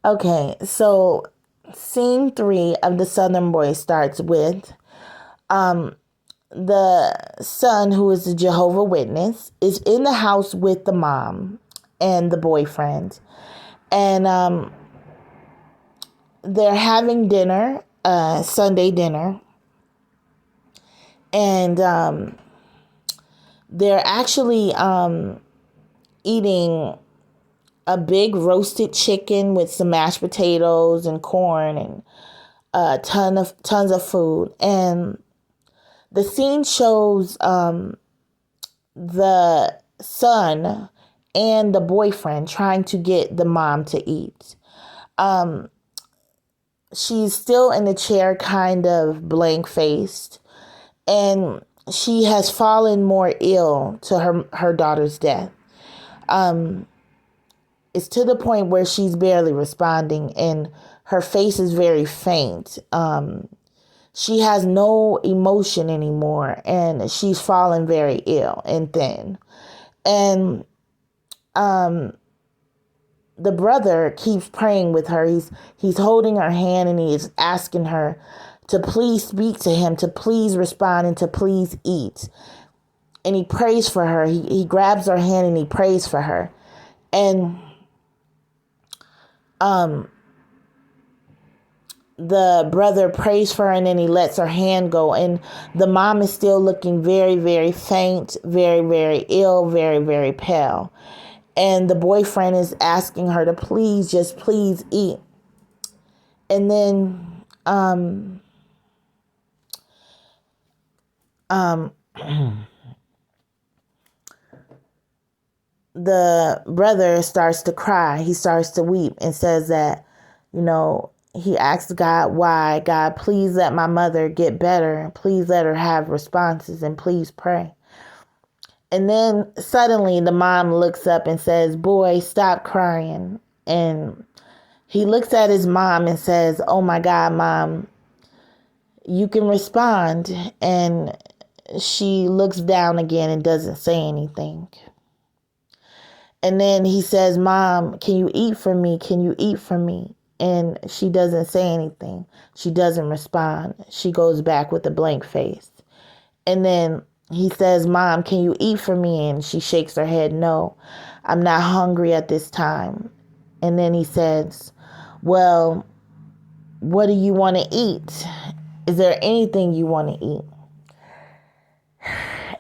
Okay, so scene 3 of The Southern Boy starts with the son, who is a Jehovah Witness, is in the house with the mom and the boyfriend. And they're having dinner, Sunday dinner. And they're actually eating a big roasted chicken with some mashed potatoes and corn and tons of food. And the scene shows the son and the boyfriend trying to get the mom to eat. She's still in the chair, kind of blank faced, and she has fallen more ill to her daughter's death. It's to the point where she's barely responding, and her face is very faint. She has no emotion anymore, and she's fallen very ill and thin. And the brother keeps praying with her. He's holding her hand, and he is asking her to please speak to him, to please respond, and to please eat. And he prays for her. He grabs her hand and he prays for her. And the brother prays for her, and then he lets her hand go. And the mom is still looking very, very faint, very, very ill, very, very pale. And the boyfriend is asking her to please, just please eat. And then the brother starts to cry. He starts to weep and says that, he asks God, why? God, please let my mother get better. Please let her have responses, and please pray. And then suddenly the mom looks up and says, boy, stop crying. And he looks at his mom and says, oh my God, Mom, you can respond. And she looks down again and doesn't say anything. And then he says, Mom, can you eat for me? Can you eat for me? And she doesn't say anything. She doesn't respond. She goes back with a blank face. And then he says, Mom, can you eat for me? And she shakes her head, no, I'm not hungry at this time. And then he says, well, what do you want to eat? Is there anything you want to eat?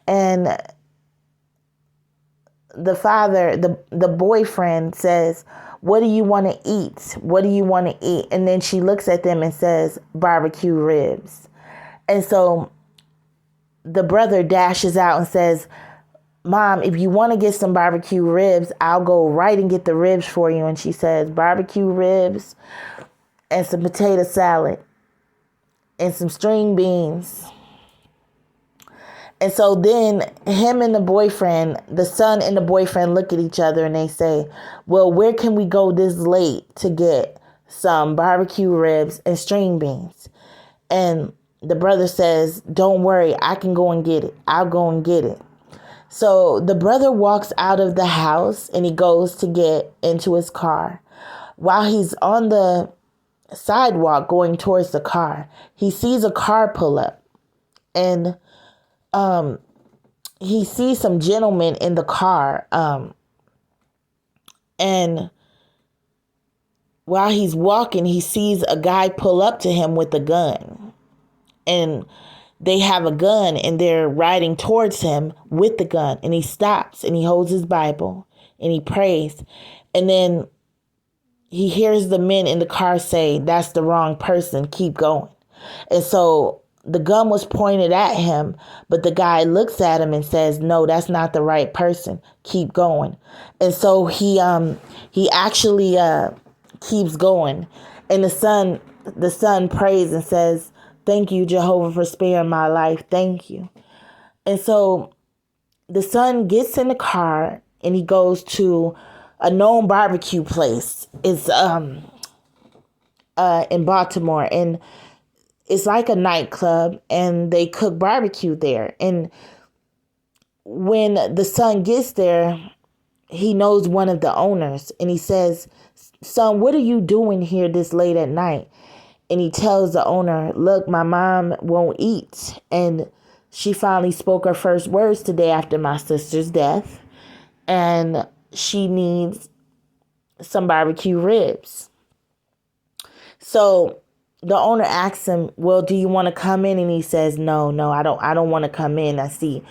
And the father, the boyfriend says, what do you want to eat? What do you want to eat? And then she looks at them and says, barbecue ribs. And so the brother dashes out and says, Mom, if you want to get some barbecue ribs, I'll go right and get the ribs for you. And she says, barbecue ribs and some potato salad and some string beans. And so then him and the boyfriend, the son and the boyfriend, look at each other and they say, well, where can we go this late to get some barbecue ribs and string beans? And the brother says, don't worry, I can go and get it. I'll go and get it. So the brother walks out of the house and he goes to get into his car. While he's on the sidewalk going towards the car, he sees a car pull up. And he sees some gentlemen in the car. And while he's walking, he sees a guy pull up to him with a gun. And they have a gun and they're riding towards him with the gun. And he stops and he holds his Bible and he prays. And then he hears the men in the car say, that's the wrong person. Keep going. And so the gun was pointed at him, but the guy looks at him and says, no, that's not the right person. Keep going. And so he actually keeps going. And the son prays and says, thank you, Jehovah, for sparing my life. Thank you. And so the son gets in the car and he goes to a known barbecue place. It's in Baltimore, and it's like a nightclub, and they cook barbecue there. And when the son gets there, he knows one of the owners, and he says, "Son, what are you doing here this late at night?" And he tells the owner, "Look, my mom won't eat, and she finally spoke her first words today after my sister's death, and she needs some barbecue ribs." So the owner asks him, "Well, do you want to come in?" And he says, No, I don't want to come in. I see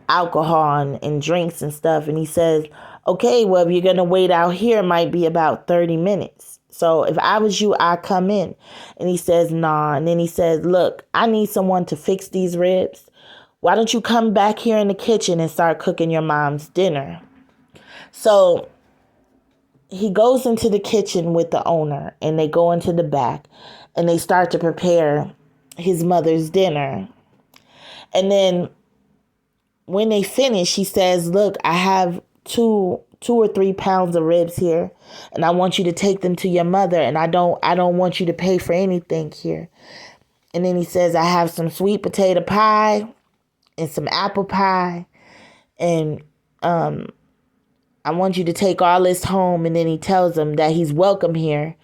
alcohol and drinks and stuff." And he says, "Okay, well, if you're going to wait out here, it might be about 30 minutes. So if I was you, I'd come in." And he says, "Nah." And then he says, "Look, I need someone to fix these ribs. Why don't you come back here in the kitchen and start cooking your mom's dinner?" So he goes into the kitchen with the owner, and they go into the back and they start to prepare his mother's dinner. And then when they finish, he says, "Look, I have two or 3 pounds of ribs here, and I want you to take them to your mother, and I don't want you to pay for anything here." And then he says, "I have some sweet potato pie and some apple pie, and I want you to take all this home." And then he tells them that he's welcome here,